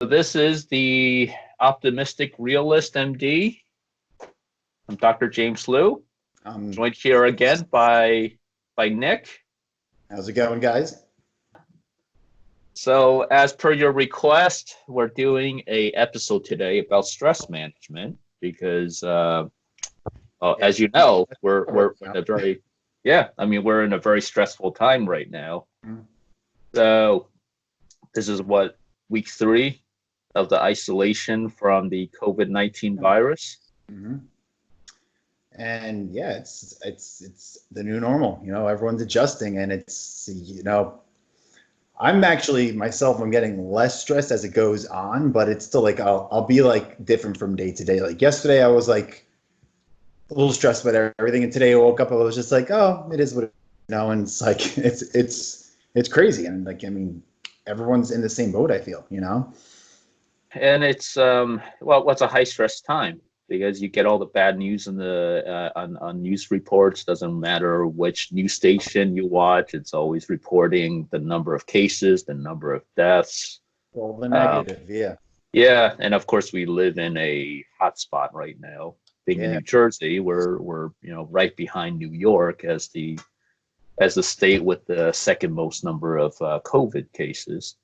So this is the Optimistic Realist MD. I'm Dr. James Leu, Um, joined here again by Nick. how's it going, guys? So as per your request, we're doing a episode today about stress management because, Yeah, as you know, we're right in a very we're in a very stressful time right now. now. So this is what week 3 of the isolation from the COVID-19 virus. Mm-hmm. And yeah, it's the new normal. Everyone's adjusting, and I'm actually myself. I'm getting less stressed as it goes on, but it's still like I'll be like different from day to day. Like yesterday, I was like a little stressed about everything, and today I woke up, I was just like, oh, it is what it is, and it's like it's crazy, and like everyone's in the same boat. I feel. And it's what's a high stress time because you get all the bad news in the on news reports. Doesn't matter which news station you watch, it's always reporting the number of cases, the number of deaths. Well, the uh, negative, yeah, yeah, and of course we live in a hot spot right now. Being in yeah. New Jersey, we're right behind New York as the state with the second most number of COVID cases.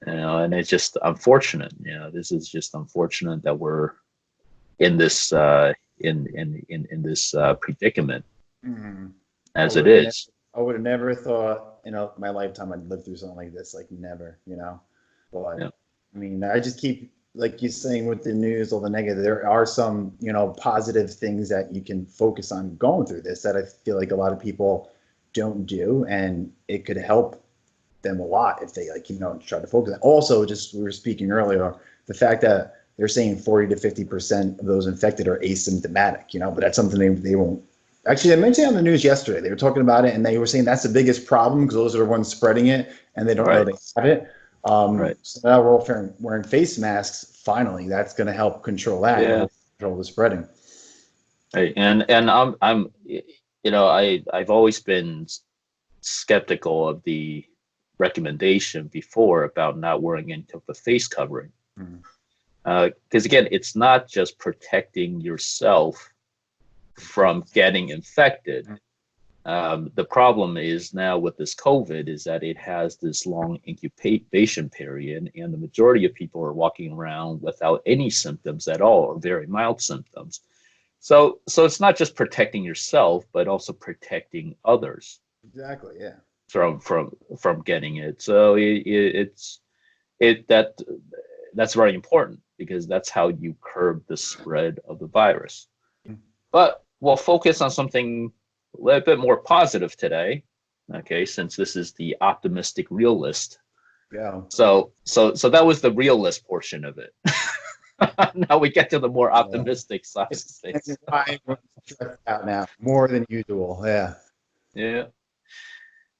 And it's just unfortunate. This is just unfortunate that we're in this in this predicament Mm-hmm. I as would it have never, is. I would have never thought, my lifetime I'd live through something like this. Like never. Yeah, But I just keep, like you saying with the news, all the negative. There are some, positive things that you can focus on going through this that I feel like a lot of people don't do, and it could help them a lot if they try to focus. Also, just we were speaking earlier, the fact that they're saying 40 to 50% of those infected are asymptomatic, but that's something they won't. Actually, they mentioned it on the news yesterday. They were talking about it, and they were saying that's the biggest problem because those are the ones spreading it, and they don't know right, they have it. right. So now we're all wearing face masks. Finally, that's going to help control that, Yeah, control the spreading. right. And I've always been skeptical of the recommendation before about not wearing any type of face covering. Mhm. Because again, it's not just protecting yourself from getting infected. The problem is now with this COVID is that it has this long incubation period, and the majority of people are walking around without any symptoms at all or very mild symptoms. So it's not just protecting yourself, but also protecting others Exactly. Yeah. from getting it. So it's it that that's very important because that's how you curb the spread of the virus. But we'll focus on something a little bit more positive today. Okay, since this is the optimistic realist. Yeah. So that was the realist portion of it. Now we get to the more Yeah. optimistic side of It's things. why I'm stressed out now more than usual. Yeah. Yeah.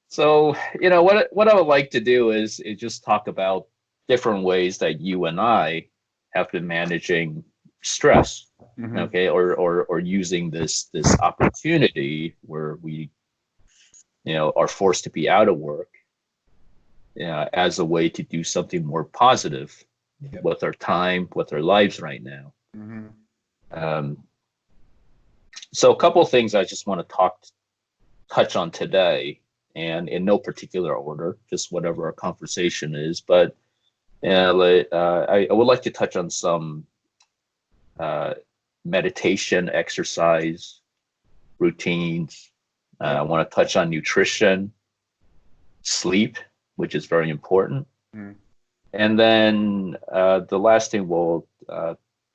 So, what I would like to do is just talk about different ways that you and I have been managing stress, Hmm. okay, or using this opportunity where we are forced to be out of work, as a way to do something more positive Yep. with our time, with our lives right now. Hmm. Um, so a couple of things I just want to touch on today, and in no particular order, just whatever our conversation is. But I would like to touch on some uh, meditation, exercise, routines. I Yep. want to touch on nutrition, sleep, which is very important. Mm. And then the last thing we'll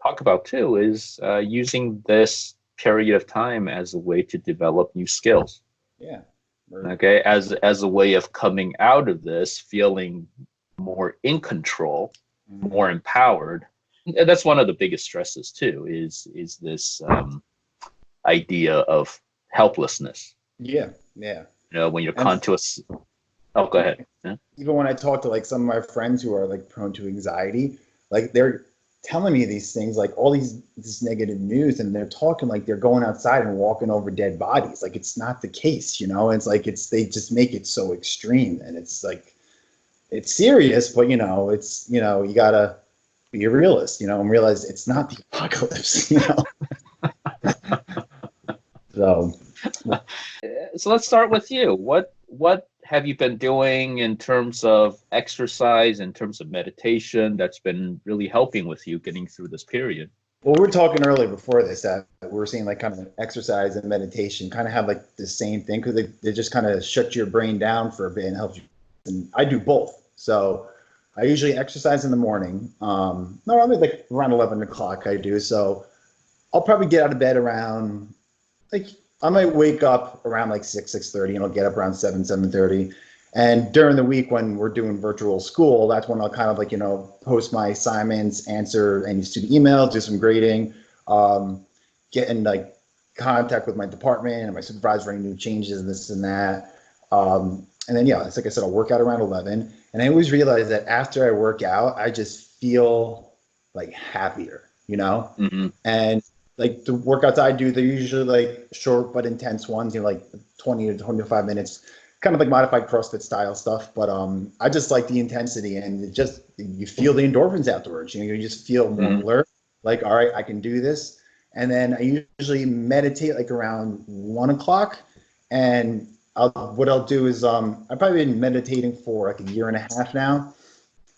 talk about too is using this period of time as a way to develop new skills. Yeah. Okay, as a way of coming out of this feeling more in control, Mhm. more empowered. And that's one of the biggest stresses too. Is this idea of helplessness? Yeah. Yeah. When you're And conscious. Oh, go ahead. Yeah. even when I talk to like some of my friends who are like prone to anxiety, like they're telling me these things, like all this negative news, and they're talking like they're going outside and walking over dead bodies. Like it's not the case. It's like they just make it so extreme, and it's like it's serious, but it's you gotta be a realist, and realize it's not the apocalypse, So, So let's start with you. What have you been doing in terms of exercise, in terms of meditation, that's been really helping with you getting through this period? well, we were talking earlier before this that we were saying like kind of exercise and meditation kind of have like the same thing because they just kind of shut your brain down for a bit and help you. And I do both. So I usually exercise in the morning. Normally like around 11 o'clock I do. So I'll probably get out of bed around like I might wake up around like 6:30 and I'll get up around 7:30. And during the week when we're doing virtual school, that's when I'll kind of like, post my assignments, answer any student emails, do some grading, get in like contact with my department and my supervisor for any new changes and this and that. And then, yeah, it's like I said, I'll work out around 11. And I always realize that after I work out, I just feel like happier, Mm-hmm. And like the workouts I do, they're usually like short but intense ones, like 20 to 25 minutes, kind of like modified CrossFit style stuff. But I just like the intensity and you feel the endorphins afterwards. You just feel more Mm-hmm. alert, like, all right, I can do this. And then I usually meditate like around 1 o'clock. And what I'll do is I've probably been meditating for like a year and a half now.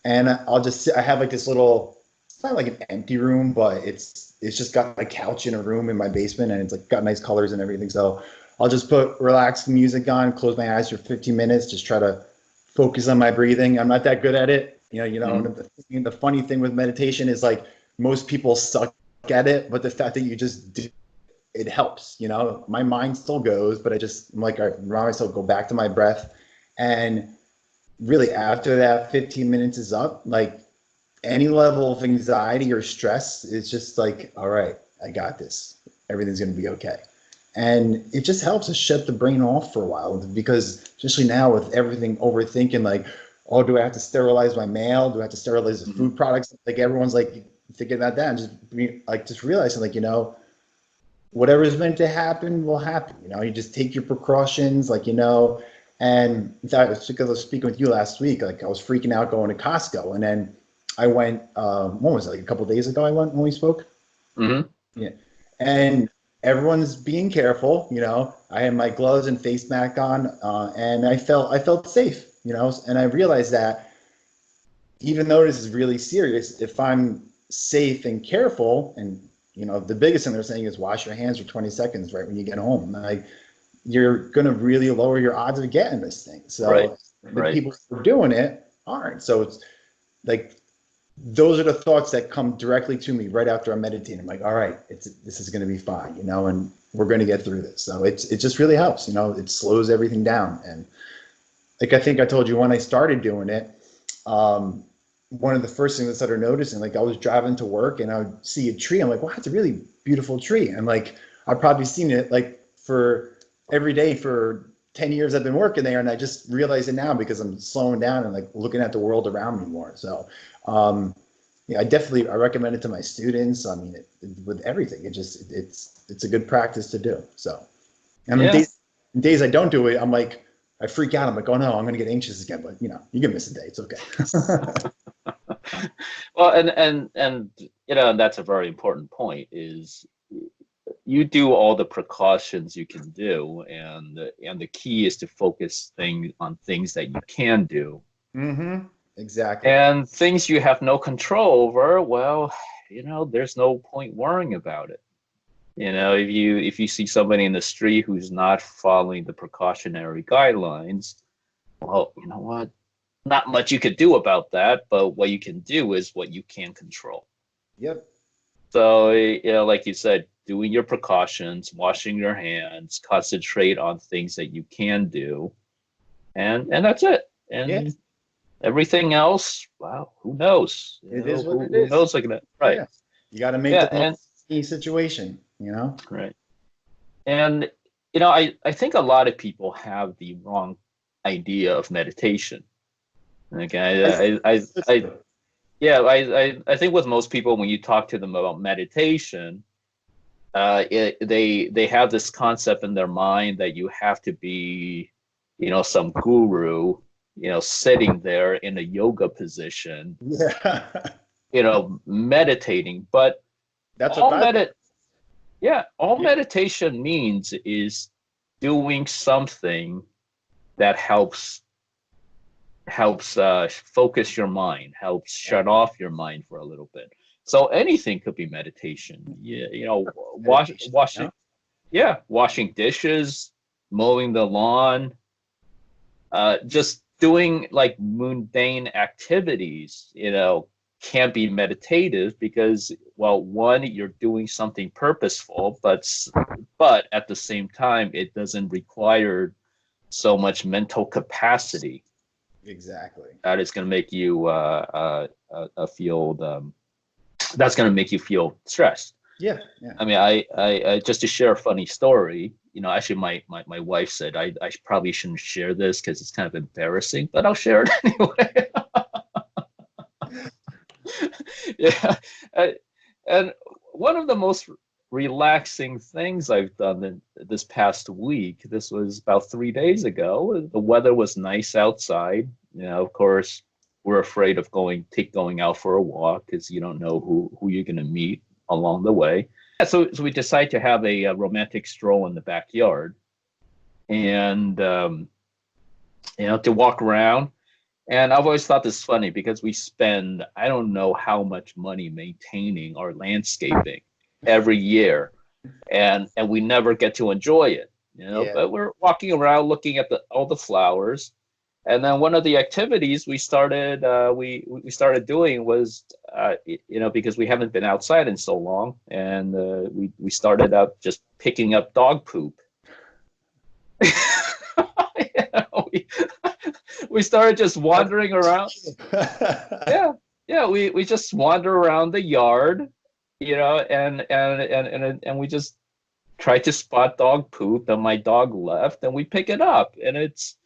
And I'll just I have like this little, it's not like an empty room, but it's just got a couch in a room in my basement and it's like got nice colors and everything. So I'll just put relaxed music on, close my eyes for 15 minutes, just try to focus on my breathing. I'm not that good at it. Mm-hmm. And the funny thing with meditation is like most people suck at it, but the fact that you just do it helps. My mind still goes, but I'm like, I remind myself, go back to my breath. And really after that 15 minutes is up, like any level of anxiety or stress is just like, all right, I got this. Everything's going to be okay. And it just helps to shut the brain off for a while because especially now with everything overthinking, like, oh, do I have to sterilize my mail? Do I have to sterilize the Mm-hmm. food products? Like everyone's like thinking about that and just realizing like, whatever is meant to happen will happen. You just take your precautions, like, and in fact, because I was speaking with you last week, like I was freaking out going to Costco. And then I went, when was it, like a couple of days ago I went when we spoke? Mm-hmm. Yeah. And everyone's being careful, I had my gloves and face mask on, and I felt safe, and I realized that even though this is really serious, if I'm safe and careful, and the biggest thing they're saying is wash your hands for 20 seconds right when you get home. Like you're gonna really lower your odds of getting this thing. Right. So the Right. people who are doing it aren't. So it's like those are the thoughts that come directly to me right after I'm meditating. I'm like, all right, this is gonna be fine, and we're gonna get through this. So it just really helps, it slows everything down. And like I think I told you when I started doing it, one of the first things I started noticing, like I was driving to work and I would see a tree. I'm like, wow, it's a really beautiful tree. And like I've probably seen it like for every day for 10 years I've been working there, and I just realize it now because I'm slowing down and like looking at the world around me more. So yeah, I recommend it to my students. I mean, with everything, it's a good practice to do. So, and on Yeah. days I don't do it, I'm like, I freak out. I'm like, oh no, I'm gonna get anxious again. But you can miss a day. It's okay. Well, and and that's a very important point is you do all the precautions you can do, and the key is to focus on things that you can do, Mm-hmm. Exactly. and things you have no control over. Well, there's no point worrying about it. If you see somebody in the street who's not following the precautionary guidelines, well, you know what? Not much you could do about that, but what you can do is what you can control. Yep. So, like you said, doing your precautions, washing your hands, concentrate on things that you can do, and that's it. Yeah. And everything else, well, who knows? It is what it Who is. knows? Like that, right? Yeah. You got to make Yeah, the most and of any situation. right, and I think a lot of people have the wrong idea of meditation. Okay, yeah, I think with most people, when you talk to them about meditation, they have this concept in their mind that you have to be, some guru sitting there in a yoga position, Yeah. meditating. But That's what all I thought. medit yeah, all Yeah. meditation means is doing something that helps focus your mind, helps shut off your mind for a little bit. So anything could be meditation. Yeah, Meditation. washing, Yeah. yeah, washing dishes, mowing the lawn, just doing like mundane activities, can't be meditative because, well, one, you're doing something purposeful, but at the same time, it doesn't require so much mental capacity Exactly. that is going to make you feel that's going to make you feel stressed. Yeah. Yeah. I mean, I just to share a funny story. Actually, my wife said I probably shouldn't share this because it's kind of embarrassing, but I'll share it anyway. Yeah, I- and one of the most relaxing things I've done this past week. This was about 3 days ago. The weather was nice outside. Of course, we're afraid of going out for a walk because you don't know who you're going to meet along the way. Yeah, so we decide to have a romantic stroll in the backyard, and to walk around. And I've always thought this is funny because we spend I don't know how much money maintaining our landscaping every year, and we never get to enjoy it. Yeah. But we're walking around looking at all the flowers, and then one of the activities we started doing was because we haven't been outside in so long, and we started out just picking up dog poop. You know, we, we started just wandering around. Yeah, yeah, we just wander around the yard, and we just try to spot dog poop, and my dog left, and we pick it up, and it's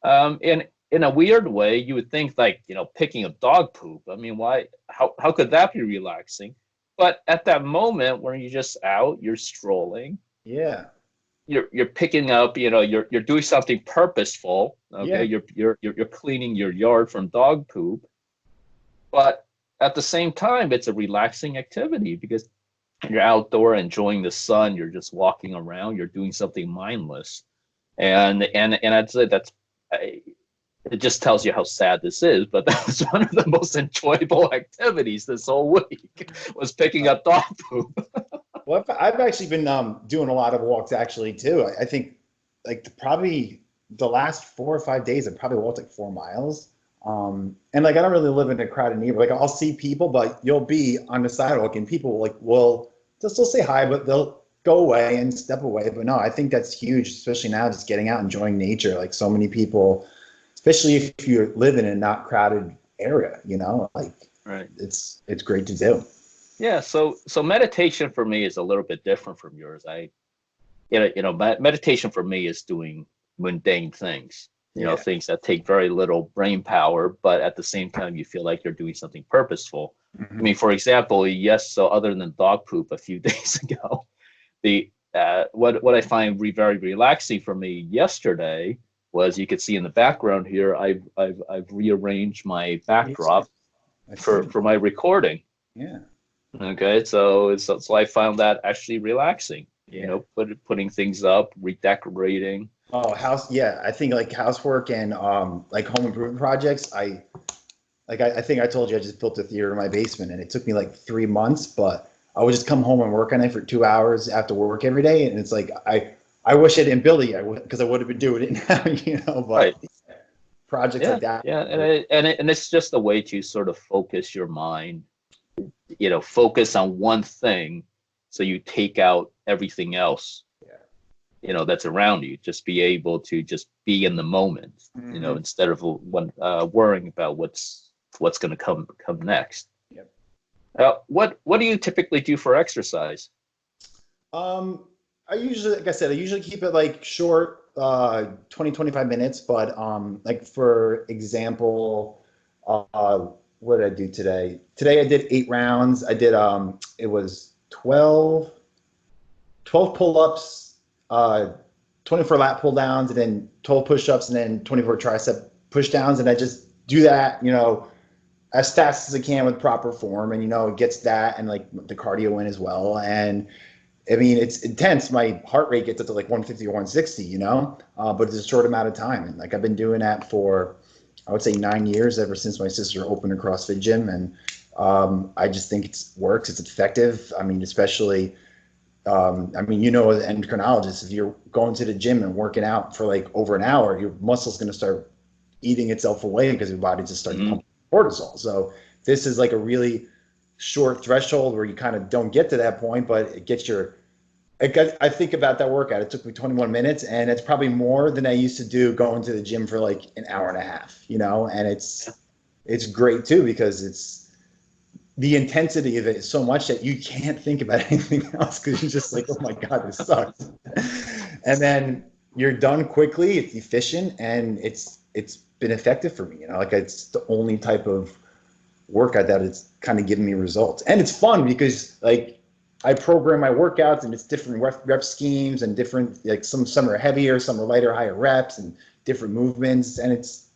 in a weird way, you would think like, picking up dog poop. I mean, why? How could that be relaxing? But at that moment when you're just out, you're strolling, Yeah. you're picking up, you're doing something purposeful. Okay, Yeah. you're cleaning your yard from dog poop, but at the same time, it's a relaxing activity because you're outdoor enjoying the sun. You're just walking around. You're doing something mindless, and I'd say it just tells you how sad this is. But that was one of the most enjoyable activities this whole week was picking up dog poop. Well, I've actually been doing a lot of walks actually too. I think like probably the last 4 or 5 days, I've probably walked like 4 miles. And like I don't really live in a crowded neighborhood. Like I'll see people, but you'll be on the sidewalk and people like will they'll still say hi, but they'll go away and step away. But no, I think that's huge, especially now, just getting out, enjoying nature. Like so many people, especially if you live in a not crowded area, like Right. it's great to do. Yeah. So meditation for me is a little bit different from yours. Meditation for me is doing mundane things, Yeah. things that take very little brain power, but at the same time, you feel like you're doing something purposeful. I Mhm. mean, for example, yes, so other than dog poop a few days ago, what I find very relaxing for me yesterday was you could see in the background here, I've rearranged my backdrop I for, see. for my recording. Yeah. Okay, so I found that actually relaxing. Yeah. Putting things up, redecorating. Oh, house. Yeah, I think like housework and like home improvement projects. I think I told you I just built a theater in my basement, and it took me like 3 months, but I would just come home and work on it for 2 hours after work every day, and it's like I wish I didn't build it yet because I would have been doing it now, Right. But projects Yeah, like that. yeah, and it's just a way to sort of focus your mind, focus on one thing, so you take out everything else, Yeah. that's around you. Just be able to just be in the moment, Hmm. instead of worrying about what's going to come next. Yep. What do you typically do for exercise? Um, I usually, like I said, I usually keep it like short, 20, 25 minutes. But like for example, what did I do today? Today I did 8 rounds. I did, it was 12 pull-ups, 24 lat pull downs, and then 12 push-ups, and then 24 tricep push downs, and I just do that, as fast as I can with proper form, and it gets that and like the cardio in as well. And I mean, it's intense. My heart rate gets up to like 150 or 160, but it's a short amount of time. And like I've been doing that for, I would say 9 years, ever since my sister opened a CrossFit gym. And I just think it works. It's effective. I mean, especially, as an endocrinologist, if you're going to the gym and working out for like over an hour, your muscle's going to start eating itself away because your body just starts pumping cortisol. So this is like a really short threshold where you kind of don't get to that point, but it gets I think about that workout. It took me 21 minutes, and it's probably more than I used to do going to the gym for like an hour and a half, and it's great too, because the intensity of it is so much that you can't think about anything else, because you're just like, oh my God, this sucks. And then you're done quickly, it's efficient, and it's been effective for me. Like it's the only type of workout that it's kind of giving me results. And it's fun because like I program my workouts, and it's different rep schemes, and different, like some are heavier, some are lighter, higher reps, and different movements. And it's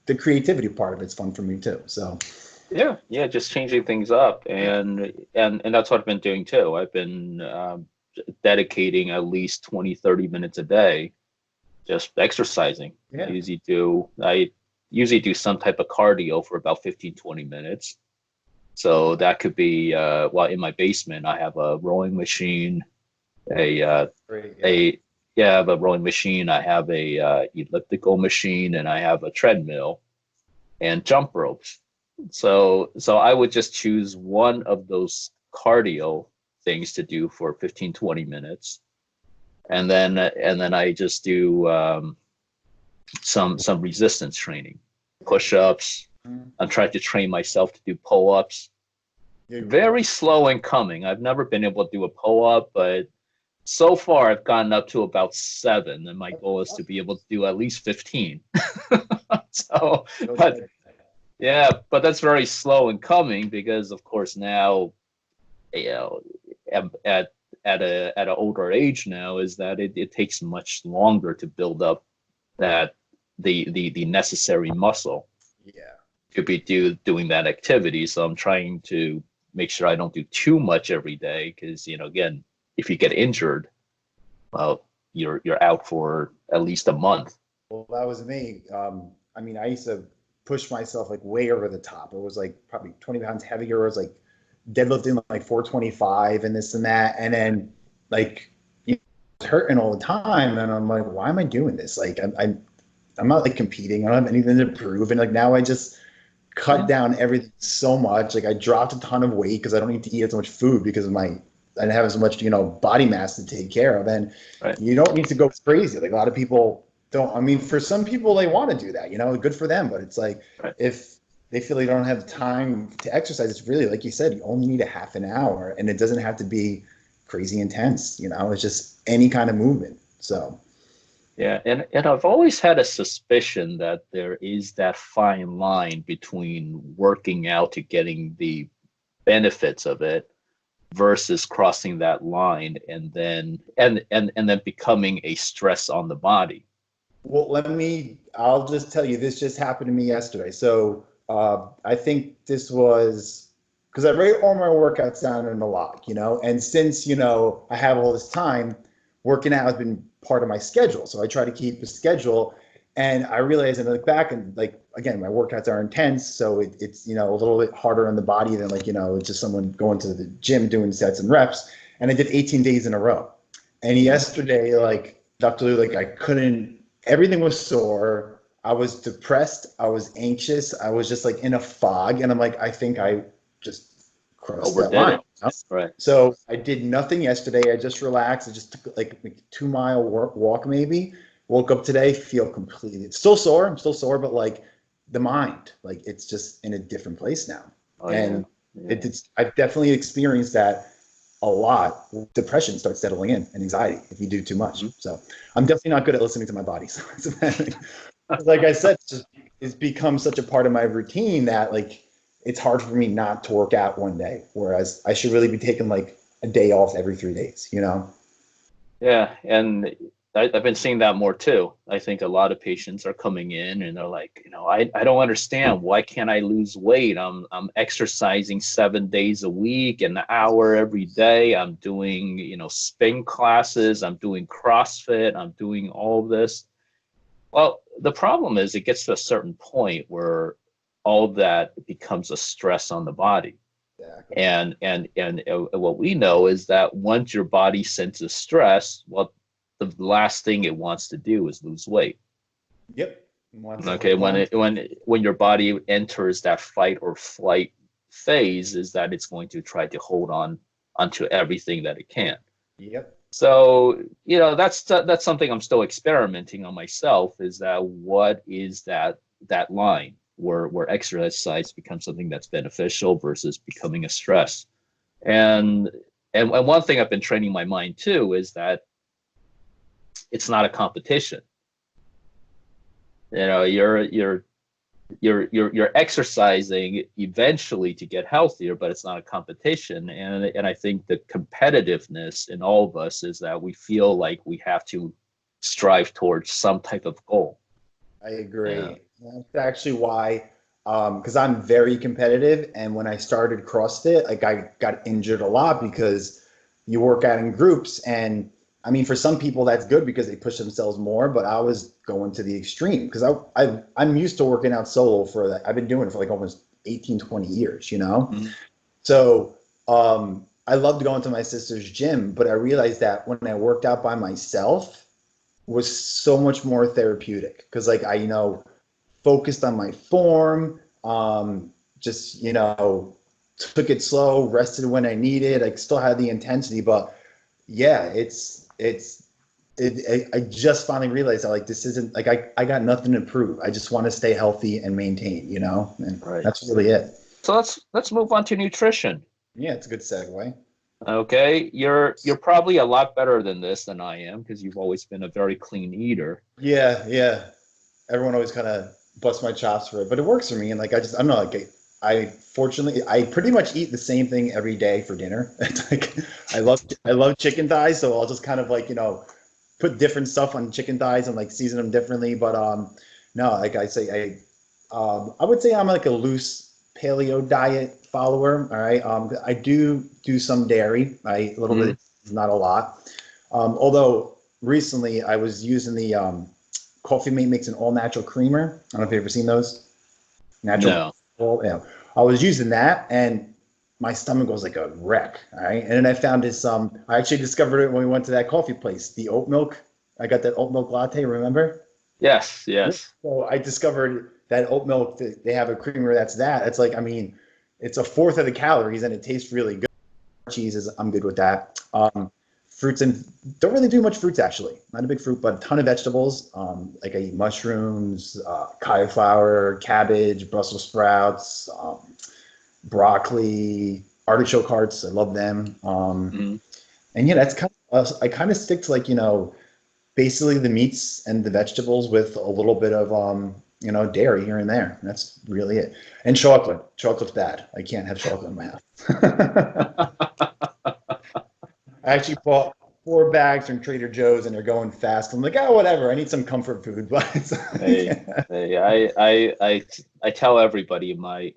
the creativity part of it's fun for me too. So yeah, just changing things up, and that's what I've been doing too. I've been dedicating at least 20-30 minutes a day just exercising. Yeah. I usually do some type of cardio for about 15-20 minutes. So that could be in my basement I have a rowing machine, I have a rowing machine, I have a elliptical machine, and I have a treadmill and jump ropes. So I would just choose one of those cardio things to do for 15-20 minutes. And then I just do some resistance training, push-ups. I'm trying to train myself to do pull-ups. Very slow in coming. I've never been able to do a pull-up, but so far I've gotten up to about 7, and my goal is to be able to do at least 15. So, but that's very slow in coming, because of course now, at an older age now, is that it takes much longer to build up that the necessary muscle to be doing that activity. So I'm trying to make sure I don't do too much every day, because again, if you get injured, well, you're out for at least a month. Well, that was me. I used to push myself like way over the top. It was like probably 20 pounds heavier. I was like deadlifting like 425 and this and that, and then like it's hurting all the time, and I'm like, why am I doing this? Like I'm not like competing. I don't have anything to prove, and like now I just cut down everything so much. Like I dropped a ton of weight because I don't need to eat as much food because of I didn't have as much body mass to take care of, and you don't need to go crazy. Like a lot of people don't. I mean, for some people they want to do that, good for them, but it's like if they feel they don't have time to exercise, it's really, like you said, you only need a half an hour, and it doesn't have to be crazy intense. It's just any kind of movement. So yeah, and I've always had a suspicion that there is that fine line between working out to getting the benefits of it versus crossing that line and then becoming a stress on the body. Well, I'll just tell you, this just happened to me yesterday. So I think this was because I write all my workouts down in a log, and since, I have all this time, working out has been part of my schedule. So I try to keep a schedule, and I realized, and I look back, and like, again, my workouts are intense. So it's, a little bit harder on the body than like, just someone going to the gym doing sets and reps. And I did 18 days in a row. And yesterday, like Dr. Leu, like I couldn't, everything was sore. I was depressed. I was anxious. I was just like in a fog. And I'm like, I think I just crossed that line. Right. So I did nothing yesterday. I just relaxed. I just took like a 2-mile walk maybe. Woke up today, feel completely, it's still sore. I'm still sore, but like the mind, like it's just in a different place now. I've definitely experienced that a lot. Depression starts settling in, and anxiety if you do too much. So I'm definitely not good at listening to my body. So like I said, it's become such a part of my routine that like it's hard for me not to work out one day, whereas I should really be taking like a day off every 3 days. Yeah, and I've been seeing that more too. I think a lot of patients are coming in and they're like, I don't understand. Why can't I lose weight? I'm exercising 7 days a week, an hour every day. I'm doing, spin classes. I'm doing CrossFit. I'm doing all of this. Well, the problem is it gets to a certain point where all that becomes a stress on the body. Exactly. And what we know is that once your body senses stress, well, the last thing it wants to do is lose weight. Yep. Wants to Okay, hold on. when your body enters that fight or flight phase, is that it's going to try to hold on onto everything that it can. Yep. So, that's something I'm still experimenting on myself, is that what is that line where exercise becomes something that's beneficial versus becoming a stress. And and one thing I've been training my mind too is that it's not a competition. You're exercising eventually to get healthier, but it's not a competition. And I think the competitiveness in all of us is that we feel like we have to strive towards some type of goal. I agree. Yeah. That's actually why, because I'm very competitive, and when I started CrossFit, like I got injured a lot because you work out in groups, and I mean, for some people that's good because they push themselves more, but I was going to the extreme because I'm used to working out solo for that. I've been doing it for like almost 18, 20 years, you know? Mm-hmm. So I loved going to my sister's gym, but I realized that when I worked out by myself was so much more therapeutic because like I, focused on my form, just, took it slow, rested when I needed. I still had the intensity, but yeah, I just finally realized that like this isn't like I got nothing to prove. I just want to stay healthy and maintain, and Right. that's really it. So let's move on to nutrition. Yeah, it's a good segue. Okay, you're probably a lot better than this than I am because you've always been a very clean eater. Yeah, yeah. Everyone always kind of busts my chops for it, but it works for me. And like I'm not like I fortunately I pretty much eat the same thing every day for dinner. It's like I love chicken thighs, so I'll just kind of like put different stuff on chicken thighs and like season them differently. But no, like I say, I would say I'm like a loose paleo diet follower. All right, I do some dairy, right? A little Mm-hmm. bit, not a lot. Although recently I was using the Coffee Mate makes an all natural creamer. I don't know if you've ever seen those. Natural. No. Yeah. I was using that and my stomach was like a wreck. All right. And then I found this, I actually discovered it when we went to that coffee place, the oat milk. I got that oat milk latte, remember? Yes, yes. So I discovered that oat milk, they have a creamer that's that. It's like, I mean, it's a fourth of the calories and it tastes really good. Cheeses, I'm good with that. Fruits and don't really do much fruits actually. Not a big fruit, but a ton of vegetables. Like I eat mushrooms, cauliflower, cabbage, Brussels sprouts, broccoli, artichoke hearts. I love them. Mm-hmm. And yeah, that's I kind of stick to like basically the meats and the vegetables with a little bit of dairy here and there. And that's really it. And chocolate. Chocolate's bad. I can't have chocolate in my house. I actually bought 4 bags from Trader Joe's and they're going fast. I'm like, oh, whatever. I need some comfort food. But Hey, I tell everybody my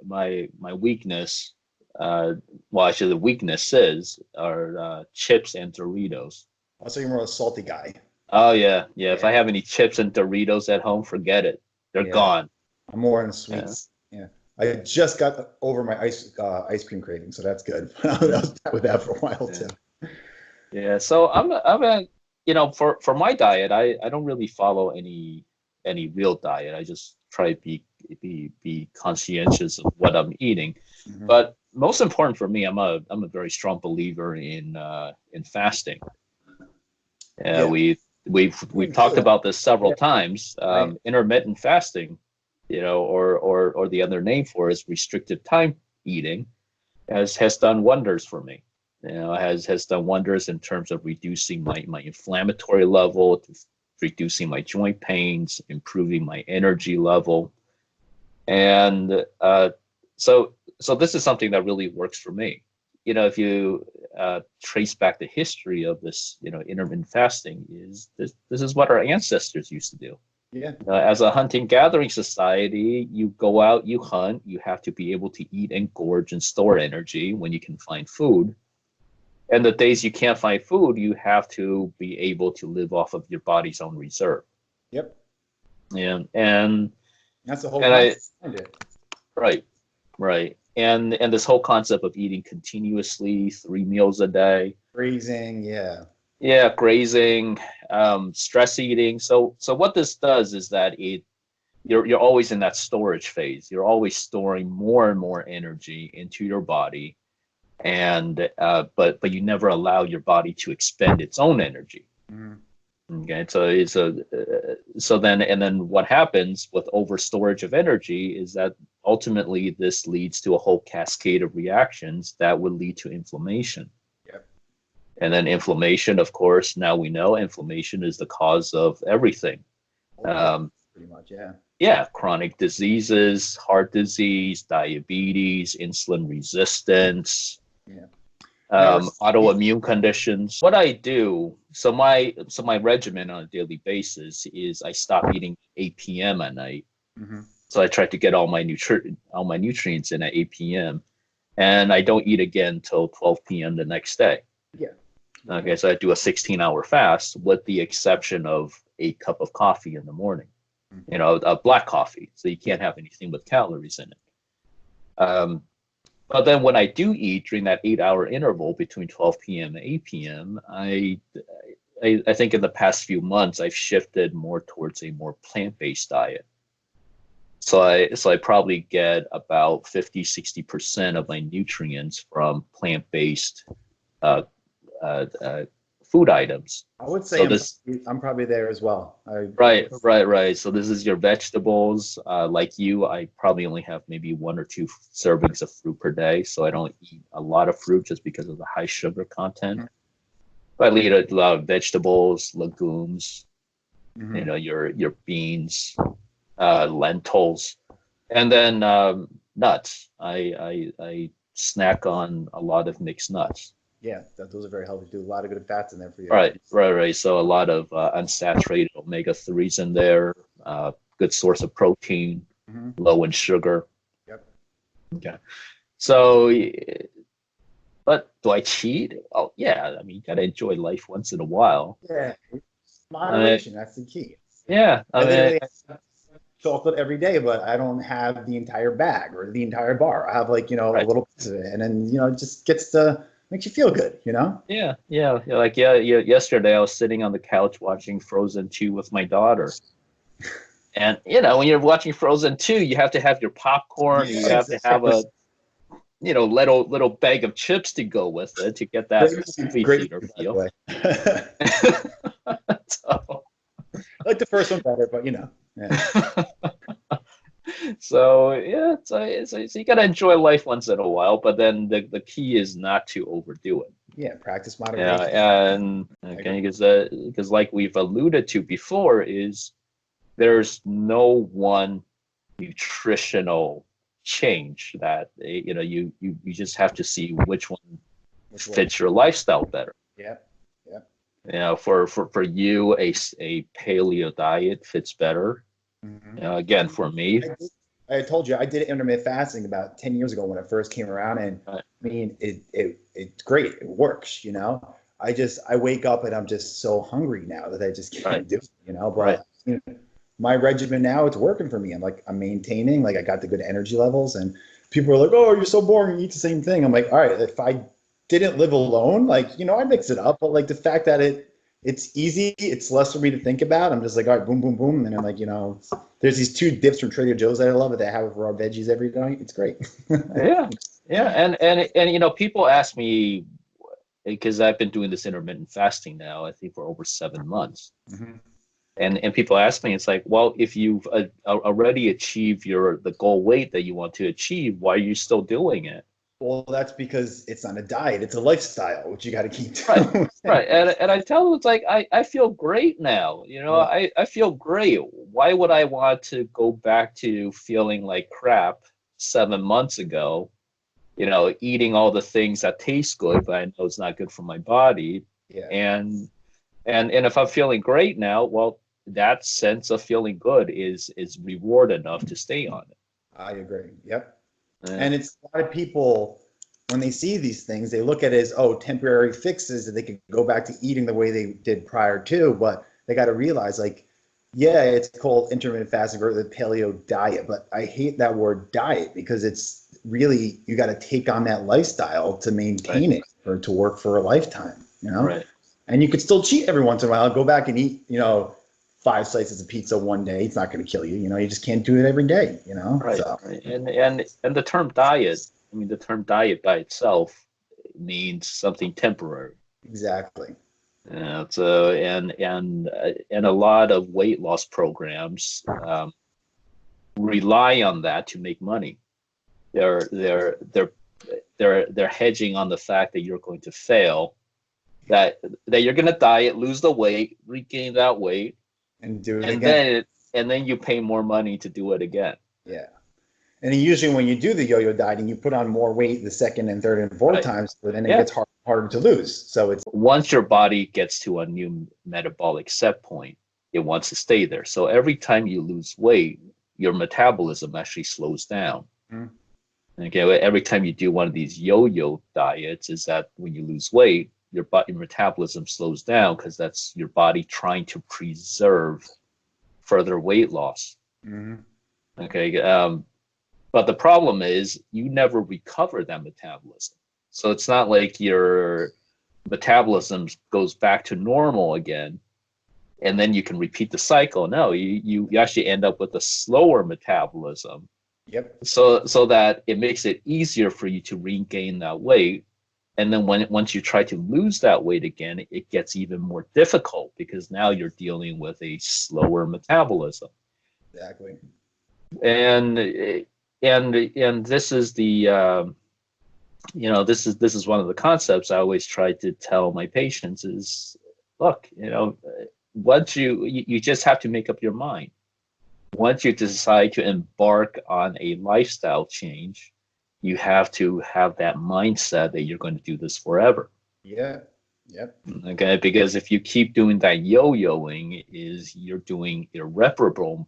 weakness, well, actually the weaknesses are chips and Doritos. also, you're more a salty guy. Oh yeah, yeah. If Yeah, I have any chips and Doritos at home, forget it. They're yeah. gone. I'm more into Yeah. sweets. Yeah. I just got over my ice cream craving, so that's good. I was bad with that for a while Yeah. too. Yeah. So for my diet, I don't really follow any real diet. I just try to be conscientious of what I'm eating. Mhm. But most important for me, I'm a very strong believer in fasting. Yeah, We've I talked know about this several that. times. Right. Intermittent fasting, or the other name for it is restricted time eating, has done wonders for me. Has done wonders in terms of reducing my inflammatory level, reducing my joint pains, improving my energy level, and so this is something that really works for me. If you trace back the history of this, intermittent fasting, is this is what our ancestors used to do. Yeah. As a hunting gathering society, you go out, you hunt, you have to be able to eat and gorge and store energy when you can find food. And the days you can't find food, you have to be able to live off of your body's own reserve. Yep. And that's the whole concept behind it. Right. And this whole concept of eating continuously, 3 meals a day. Grazing, yeah. Yeah, grazing, stress eating. So what this does is that you're always in that storage phase. You're always storing more and more energy into your body, and but you never allow your body to expend its own energy. Okay, so then what happens with over storage of energy is that ultimately this leads to a whole cascade of reactions that would lead to inflammation. And then inflammation, of course, now we know inflammation is the cause of everything. Pretty much, yeah. Yeah, chronic diseases, heart disease, diabetes, insulin resistance, autoimmune conditions. What I do, so my regimen on a daily basis is I stop eating at 8 p.m. at night. So I try to get all my nutrients in at 8 p.m. and I don't eat again till 12 p.m. the next day. Yeah. Okay, so I do a 16-hour fast with the exception of a cup of coffee in the morning, a black coffee. So you can't have anything with calories in it. But then when I do eat during that 8-hour interval between 12 p.m. and 8 p.m., I think in the past few months, I've shifted more towards a more plant-based diet. So I probably get about 50-60% of my nutrients from plant-based food items. I would say I'm probably there as well. Right. So this is your vegetables. Like you, I probably only have maybe 1 or 2 servings of fruit per day. So I don't eat a lot of fruit just because of the high sugar content. But I eat a lot of vegetables, legumes, your beans, lentils, and then nuts. I snack on a lot of mixed nuts. Yeah, those are very healthy too. A lot of good fats in there for you. Right. So a lot of unsaturated omega-3s in there. Good source of protein, low in sugar. Yep. Okay. So, but do I cheat? Oh, yeah. I mean, you gotta enjoy life once in a while. Yeah. Moderation, that's the key. Yeah. I literally have chocolate every day, but I don't have the entire bag or the entire bar. I have a little piece of it, and then it just makes you feel good, Yeah. Yesterday I was sitting on the couch watching Frozen 2 with my daughter. And when you're watching Frozen 2, you have to have your popcorn, you have to have a little bag of chips to go with it to get that movie theater feel. So, I like the first one better, but yeah. So you gotta enjoy life once in a while, but then the key is not to overdo it. Yeah, practice moderation. Yeah, and because like we've alluded to before, is there's no one nutritional change that you just have to see which one fits your lifestyle better. Yeah. For you, a paleo diet fits better. Again, for me, I told you I did intermittent fasting about 10 years ago when it first came around, and I mean it's great. It works. I wake up and I'm just so hungry now that I just can't do it. But my regimen now, it's working for me. I'm maintaining, I got the good energy levels, and people are like, "Oh, you're so boring. You eat the same thing." I'm like, all right, if I didn't live alone, I mix it up, but the fact that it's easy, it's less for me to think about. I'm just like, all right, boom, boom, boom. And then I'm there's these 2 dips from Trader Joe's that I love that they have raw veggies every night. It's great. Yeah. And people ask me, because I've been doing this intermittent fasting now, I think for over 7 months. And people ask me, it's like, well, if you've already achieved the goal weight that you want to achieve, why are you still doing it? Well, that's because it's not a diet; it's a lifestyle, which you got to keep doing. Right. And I tell them, it's like, I feel great now. I feel great. Why would I want to go back to feeling like crap 7 months ago eating all the things that taste good, but I know it's not good for my body. Yeah, And if I'm feeling great now, well, that sense of feeling good is reward enough to stay on it. I agree. Yep. Yeah. And it's a lot of people, when they see these things, they look at it as, oh, temporary fixes that they could go back to eating the way they did prior to. But they got to realize, like, yeah, it's called intermittent fasting or the paleo diet, but I hate that word diet because it's really, you got to take on that lifestyle to Right. maintain it or to work for a lifetime, you know? Right. And you could still cheat every once in a while, go back and eat, 5 slices of pizza one day. It's not going to kill you. You just can't do it every day, Right. So, Right. And the term diet, I mean, the term diet by itself means something temporary. exactly. So and a lot of weight loss programs rely on that to make money. They're they're they're they're hedging on the fact that you're going to fail, that you're going to diet, lose the weight, regain that weight, And do it and again. then you pay more money to do it again. Yeah. And usually when you do the yo-yo dieting, you put on more weight the second and third and fourth Right. times, but then it Yeah. gets harder to lose. So it's Once your body gets to a new metabolic set point, it wants to stay there. So every time you lose weight, your metabolism actually slows down. Mhm. Okay, every time you do one of these yo-yo diets, is that when you lose weight, your metabolism slows down because that's your body trying to preserve further weight loss. Mhm. Okay, but the problem is you never recover that metabolism. So it's not like your metabolism goes back to normal again, and then you can repeat the cycle. No, you actually end up with a slower metabolism, Yep. so that it makes it easier for you to regain that weight. And then once you try to lose that weight again, it gets even more difficult because now you're dealing with a slower metabolism. Exactly. And and this is the this is one of the concepts I always try to tell my patients is, look, once you just have to make up your mind. Once you decide to embark on a lifestyle change, you have to have that mindset that you're going to do this forever. Yeah. Yep. Okay, because if you keep doing that yo-yoing, you're doing irreparable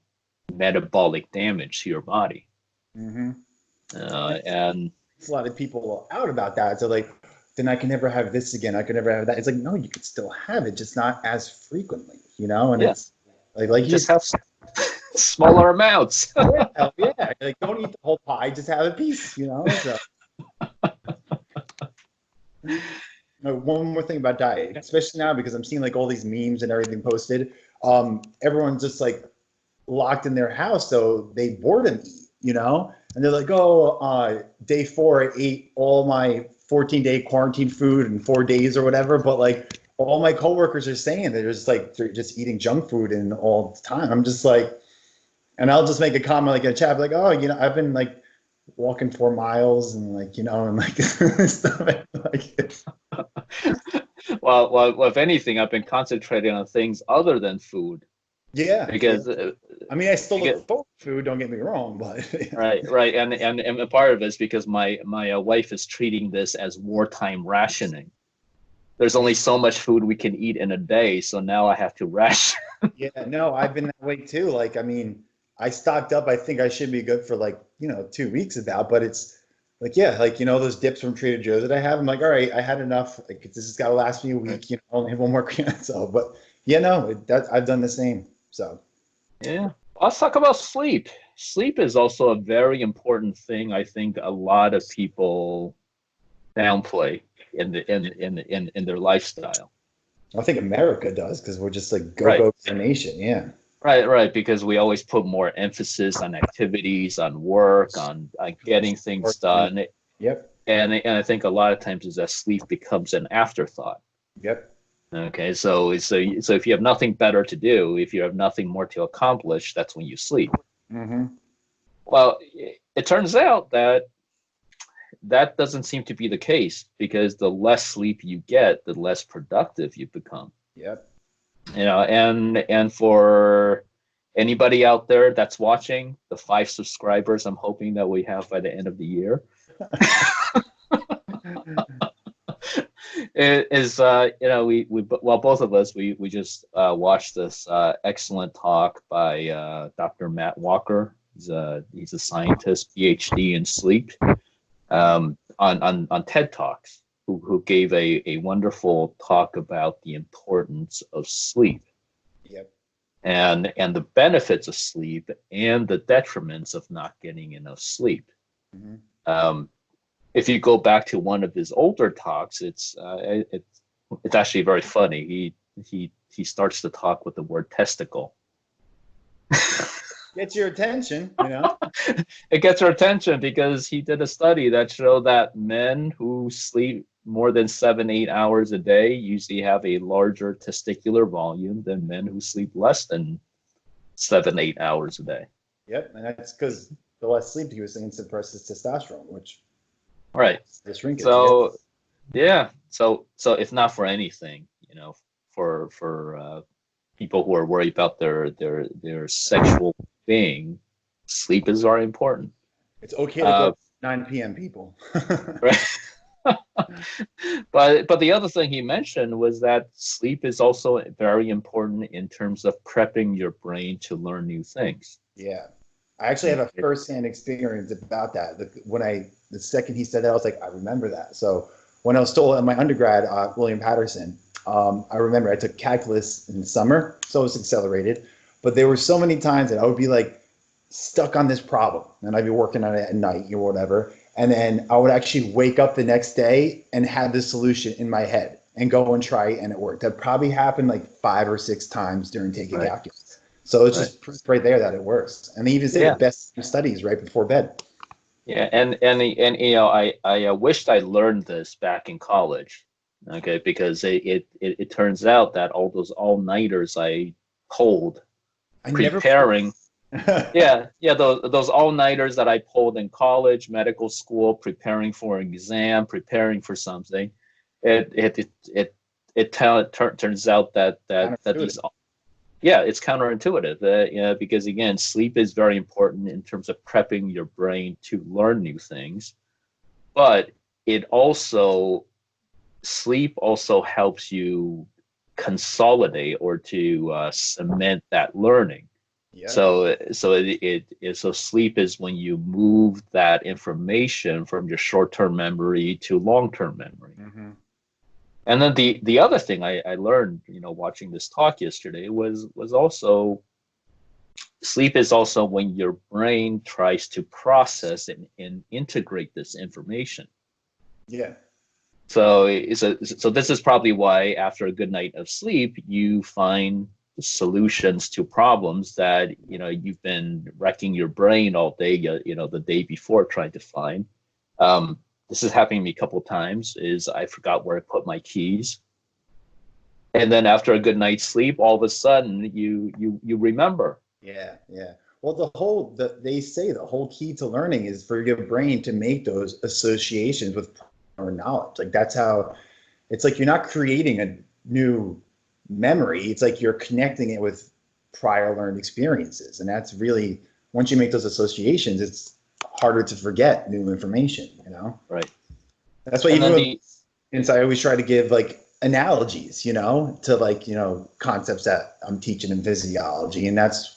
metabolic damage to your body. Mm-hmm. And It's a lot of people out about that. So like, then I can never have this again. I can never have that. It's like, no, you could still have it, just not as frequently, And yeah, it's like you just have smaller amounts. yeah. Like don't eat the whole pie, just have a piece. So no, one more thing about diet, especially now because I'm seeing like all these memes and everything posted. Everyone's just like locked in their house, so they boredom eat. And they're like, oh, day 4, I ate all my 14-day quarantine food in 4 days or whatever. But like all my coworkers are saying they're just eating junk food and all the time. I'm just like, and I'll just make a comment like in a chat, like, oh, I've been like walking 4 miles and like, and like stuff like Well, if anything, I've been concentrating on things other than food yeah. because I mean, I still because look forward to food, don't get me wrong, but right, and a part of it is because my wife is treating this as wartime rationing. There's only so much food we can eat in a day, so now I have to ration. yeah, no, I've been that way too. Like, I mean, I stocked up. I think I should be good for like, 2 weeks about, but it's like, yeah, like, those dips from Trader Joe's that I have. I'm like, all right, I had enough. Like, this has got to last me a week. I only have one more can. So, but yeah, no, I've done the same. So, Yeah. Let's talk about sleep. Sleep is also a very important thing. I think a lot of people downplay in their lifestyle. I think America does because we're just like Right. go nation. Yeah. Right. Because we always put more emphasis on activities, on work, on getting things done. Yep. And I think a lot of times is that sleep becomes an afterthought. Yep. Okay, so if you have nothing better to do, if you have nothing more to accomplish, that's when you sleep. Mm-hmm. Well, it turns out that doesn't seem to be the case because the less sleep you get, the less productive you become. Yep. And for anybody out there that's watching, the 5 subscribers I'm hoping that we have by the end of the year. it is well, both of us we just watched this excellent talk by Dr. Matt Walker. He's a scientist, PhD in sleep, on TED Talks, who gave a wonderful talk about the importance of sleep. Yep. And the benefits of sleep and the detriments of not getting enough sleep. Mm-hmm. If you go back to one of his older talks, it's actually very funny. He starts to talk with the word testicle. Gets your attention, you know. It gets our attention because he did a study that showed that men who sleep more than 7-8 hours a day usually have a larger testicular volume than men who sleep less than 7-8 hours a day. Yep, and that's because the less sleep, he was saying, suppresses testosterone, which Right. the shrinkage. So yeah, so if not for anything, for people who are worried about their sexual being, sleep is very important. It's okay to go 9 p.m. people. Right. But the other thing he mentioned was that sleep is also very important in terms of prepping your brain to learn new things. Yeah. I actually have a first-hand experience about that. The second he said that, I was like, I remember that. So when I was still in my undergrad, William Patterson, I remember I took calculus in the summer, so it was accelerated. But there were so many times that I would be like stuck on this problem, and I'd be working on it at night or whatever. And then I would actually wake up the next day and have the solution in my head and go and try it, and it worked. That probably happened like 5 or 6 times during taking calculus. So it's just proof right there that it works. And they even say the best studies right before bed. Yeah, and I wished I learned this back in college, okay, because it turns out that all those all-nighters I pulled preparing, those all-nighters that I pulled in college, medical school, preparing for an exam, preparing for something, it turns out that these. Yeah, it's counterintuitive, because again, sleep is very important in terms of prepping your brain to learn new things, but sleep also helps you consolidate or to cement that learning. Yeah. So sleep is when you move that information from your short-term memory to long-term memory. Mm-hmm. And then the other thing I learned, watching this talk yesterday was also sleep is also when your brain tries to process and integrate this information. Yeah. So this is probably why after a good night of sleep, you find solutions to problems that, you've been wrecking your brain all day, the day before trying to find. This is happening to me a couple of times, is I forgot where I put my keys. And then after a good night's sleep, all of a sudden you remember. Yeah, yeah. Well, they say the whole key to learning is for your brain to make those associations with prior knowledge. Like that's how, it's like you're not creating a new memory. It's like you're connecting it with prior learned experiences. And that's really, once you make those associations, it's harder to forget new information, Right. That's why I always try to give like analogies, to like, concepts that I'm teaching in physiology. And that's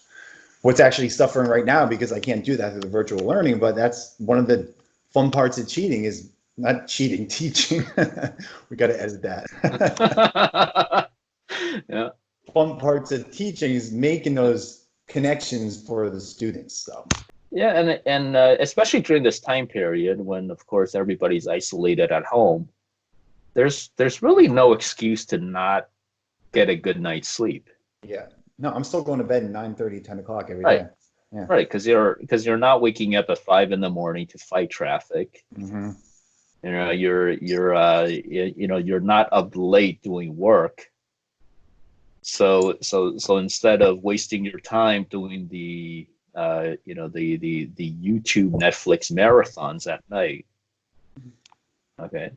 what's actually suffering right now, because I can't do that through the virtual learning. But that's one of the fun parts of cheating, is not cheating, teaching. We got to edit that. Yeah. Fun parts of teaching is making those connections for the students. So. Yeah, and especially during this time period when, of course, everybody's isolated at home, there's really no excuse to not get a good night's sleep. Yeah. No, I'm still going to bed at 9:30, 10 o'clock every day. Yeah. Right, because you're not waking up at 5 a.m. to fight traffic. Mm-hmm. You're not up late doing work. So instead of wasting your time doing the YouTube, Netflix marathons at night, okay,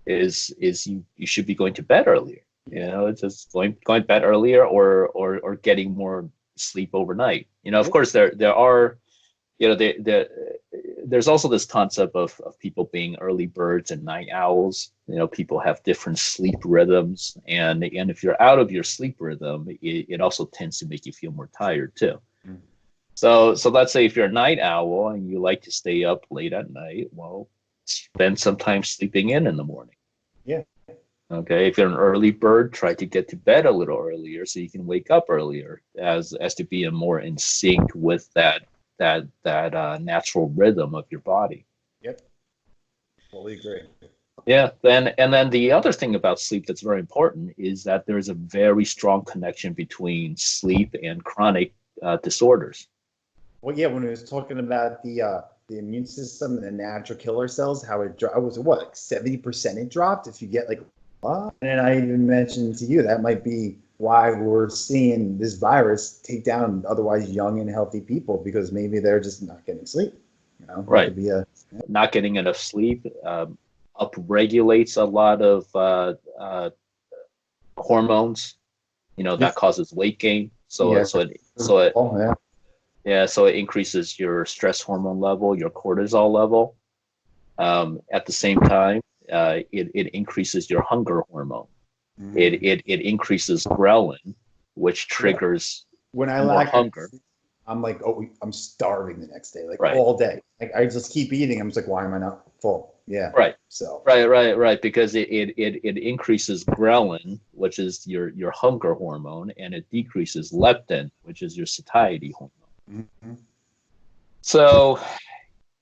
is you should be going to bed earlier. It's just going to bed earlier or getting more sleep overnight. Of course there are, there's also this concept of people being early birds and night owls. People have different sleep rhythms, and if you're out of your sleep rhythm, it also tends to make you feel more tired too. Mm. So let's say if you're a night owl and you like to stay up late at night, well, spend some time sleeping in the morning. Yeah. Okay, if you're an early bird, try to get to bed a little earlier so you can wake up earlier, as to be more in sync with that natural rhythm of your body. Yep. Fully agree. Yeah. Then the other thing about sleep that's very important is that there's a very strong connection between sleep and chronic disorders. Well, yeah, when we was talking about the immune system and the natural killer cells, how it was like 70% it dropped if you get like, and I even mentioned to you that might be why we're seeing this virus take down otherwise young and healthy people, because maybe they're just not getting sleep. Right. Could be not getting enough sleep upregulates a lot of hormones, that causes weight gain. So it increases your stress hormone level, your cortisol level. At the same time, it increases your hunger hormone. It increases ghrelin, which triggers when I more lack hunger. I'm like, I'm starving the next day, like right. all day. Like I just keep eating. I'm just like, why am I not full? Yeah. Right. So. Right. Because it increases ghrelin, which is your hunger hormone, and it decreases leptin, which is your satiety hormone. Mm-hmm. So,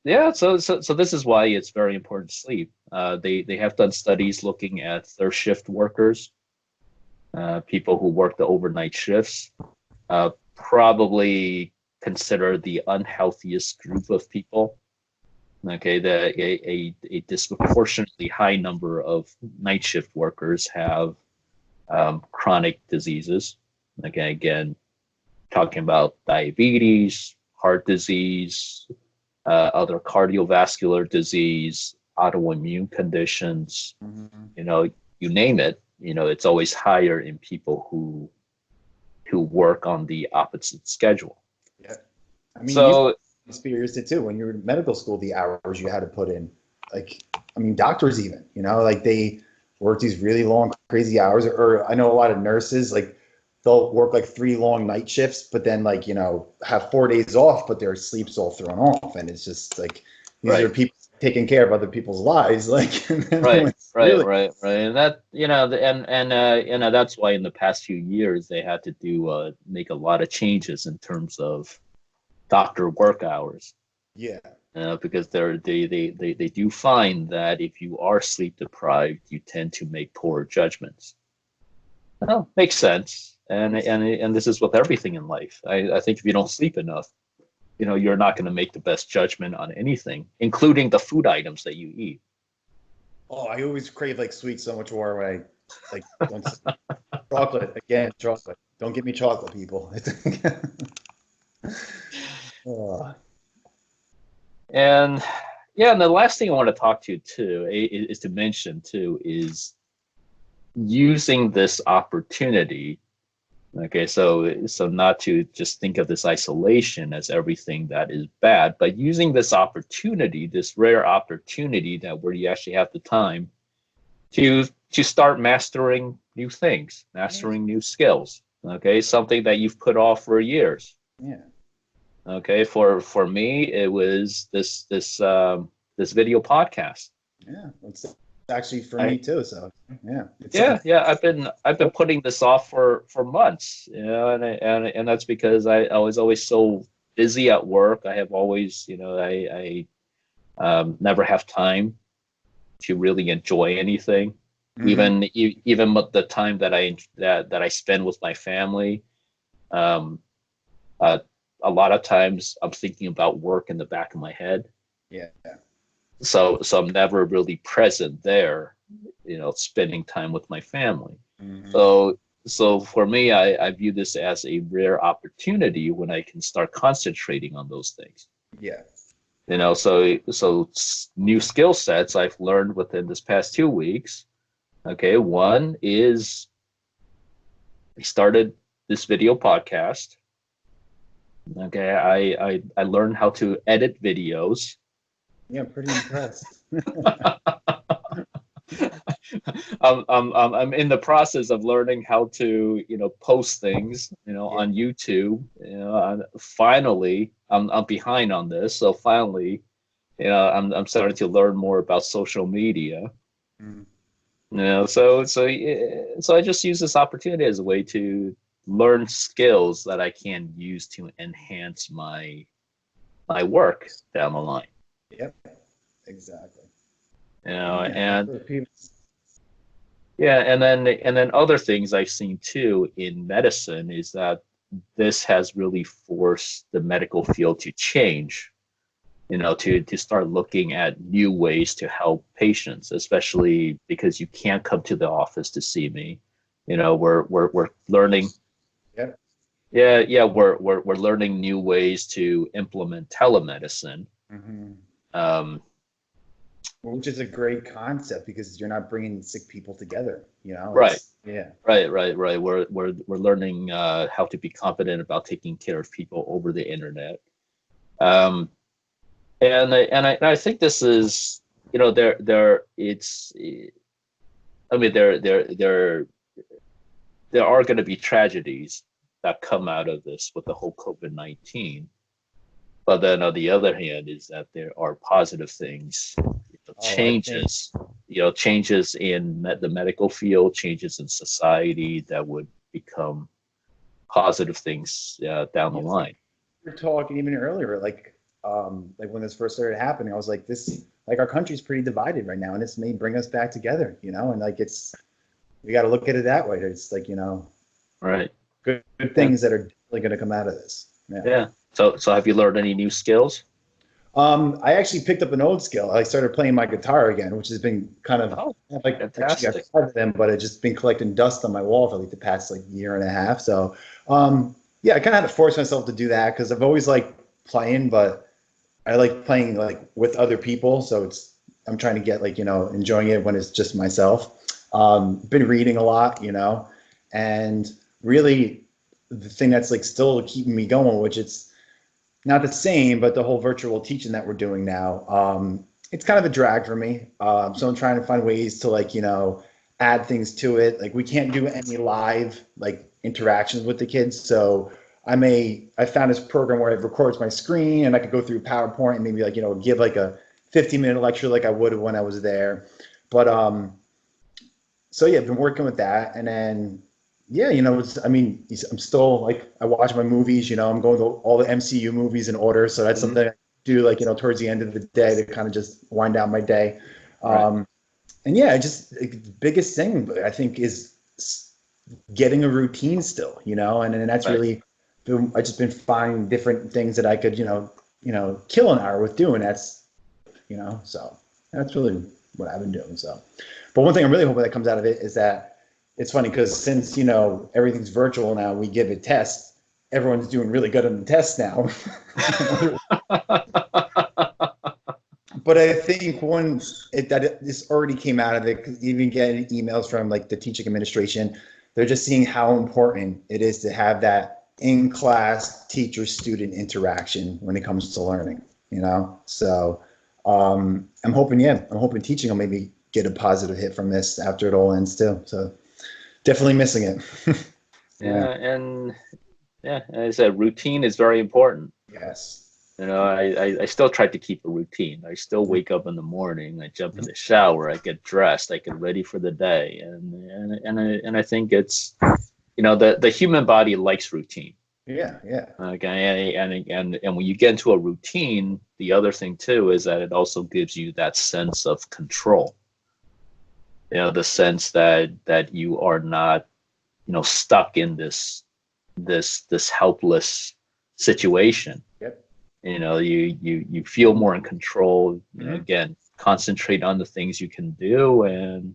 yeah. So this is why it's very important to sleep. They have done studies looking at third shift workers, people who work the overnight shifts. Probably considered the unhealthiest group of people. Okay, a disproportionately high number of night shift workers have chronic diseases. Okay, again, talking about diabetes, heart disease, other cardiovascular disease, autoimmune conditions. Mm-hmm. You name it. It's always higher in people who work on the opposite schedule. Yeah. I mean, so you experienced it too when you were in medical school, the hours you had to put in. Like, I mean, doctors even, like they work these really long, crazy hours. Or I know a lot of nurses, like they'll work like 3 long night shifts, but then like, have 4 days off, but their sleep's all thrown off. And it's just like, these right. are people taking care of other people's lives. Like, right. And that, and that's why in the past few years, they had to make a lot of changes in terms of doctor work hours. Yeah. Because they do find that if you are sleep deprived, you tend to make poor judgments. Well, makes sense. And this is with everything in life. I think if you don't sleep enough, you're not going to make the best judgment on anything, including the food items that you eat. Oh, I always crave like sweets so much more when I like chocolate again. Chocolate. Don't give me chocolate, people. Oh. And yeah, and the last thing I want to talk to you too is to mention too is using this opportunity. Okay, so not to just think of this isolation as everything that is bad, but using this opportunity, this rare opportunity that where you actually have the time to start mastering new things, mastering new skills. Okay, something that you've put off for years. Yeah. Okay, for me, it was this video podcast. Yeah, it's actually for me too. So yeah. I've been putting this off for months, and that's because I was always so busy at work. I have always, I never have time to really enjoy anything. Mm-hmm. Even with the time that I spend with my family, um, a lot of times I'm thinking about work in the back of my head. Yeah. So I'm never really present there, spending time with my family. Mm-hmm. So for me, I view this as a rare opportunity when I can start concentrating on those things. Yeah. So new skill sets I've learned within this past 2 weeks. Okay, one is I started this video podcast. Okay, I learned how to edit videos. Yeah, pretty impressed. I'm in the process of learning how to, post things, Yeah. on YouTube. Finally, I'm behind on this, so finally, I'm starting to learn more about social media. Mm. So I just use this opportunity as a way to learn skills that I can use to enhance my work down the line. Yep, exactly. Yeah, And for people. yeah, and then other things I've seen too in medicine is that this has really forced the medical field to change, to start looking at new ways to help patients, especially because you can't come to the office to see me. We're learning. Yep. Yeah, we're learning new ways to implement telemedicine. Hmm. Um, Which is a great concept because you're not bringing sick people together. right, It's yeah. right. We're learning how to be confident about taking care of people over the internet. Um, and I think this is, there it's I mean there are going to be tragedies that come out of this with the whole COVID-19. But then on the other hand is that there are positive things, Oh, I think changes in the medical field, changes in society that would become positive things down the yeah, line. we were talking even earlier, like when this first started happening, I was like, this, like our country's pretty divided right now, and this may bring us back together, and like we got to look at it that way. It's like, Right. good Yeah. things that are definitely going to come out of this. Yeah. Yeah. So have you learned any new skills? I actually picked up an old skill. I started playing my guitar again, which has been kind of Oh, like actually got fantastic. started with them, but it's just been collecting dust on my wall for like the past like year and a half. So yeah, I kind of had to force myself to do that because I've always liked playing, but I like playing like with other people. So I'm trying to get like, enjoying it when it's just myself. Been reading a lot, and really the thing that's like still keeping me going, which it's not the same, but the whole virtual teaching that we're doing now, it's kind of a drag for me. So I'm trying to find ways to like, add things to it. Like we can't do any live like interactions with the kids. So I found this program where it records my screen and I could go through PowerPoint and maybe like, give like a 15-minute lecture like I would when I was there. But so yeah, I've been working with that, and then yeah, I'm still like I watch my movies. I'm going to all the MCU movies in order, so that's Mhm. something I do like towards the end of the day to kind of just wind down my day. Right. And yeah, just like, the biggest thing I think is getting a routine still, and that's Right. really I just been finding different things that I could kill an hour with doing. So that's really what I've been doing. So, but one thing I'm really hoping that comes out of it is that it's funny because since everything's virtual now, we give it tests. Everyone's doing really good on the tests now. But I think this already came out of it, because even getting emails from like the teaching administration, they're just seeing how important it is to have that in-class teacher-student interaction when it comes to learning. So I'm hoping teaching will maybe get a positive hit from this after it all ends too. So definitely missing it. Yeah, Yeah. and yeah, as I said, routine is very important. Yes. I still try to keep a routine. I still wake up in the morning, I jump in the shower, I get dressed, I get ready for the day, and I think it's, the human body likes routine. Yeah. Yeah. Okay, and when you get into a routine, the other thing too is that it also gives you that sense of control. The sense that you are not, stuck in this helpless situation. Yep. You feel more in control. Mhm. Again, concentrate on the things you can do and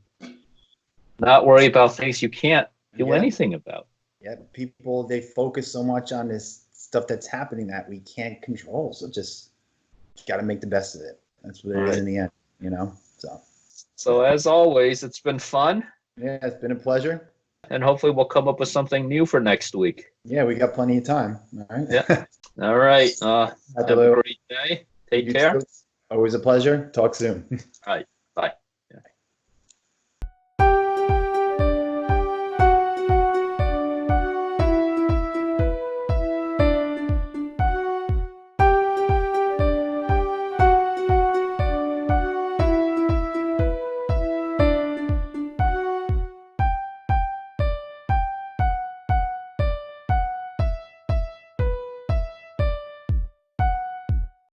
not worry about things you can't do Yep. anything about. Yeah, people they focus so much on this stuff that's happening that we can't control. So just got to make the best of it. That's what All it is right. in the end. So So yeah, as always, it's been fun, yeah, it's been a pleasure. and hopefully we'll come up with something new for next week. Yeah, we got plenty of time. All Yeah. right. All right. Have Have a a great day. Take you care. too. Always a pleasure. Talk soon. All right.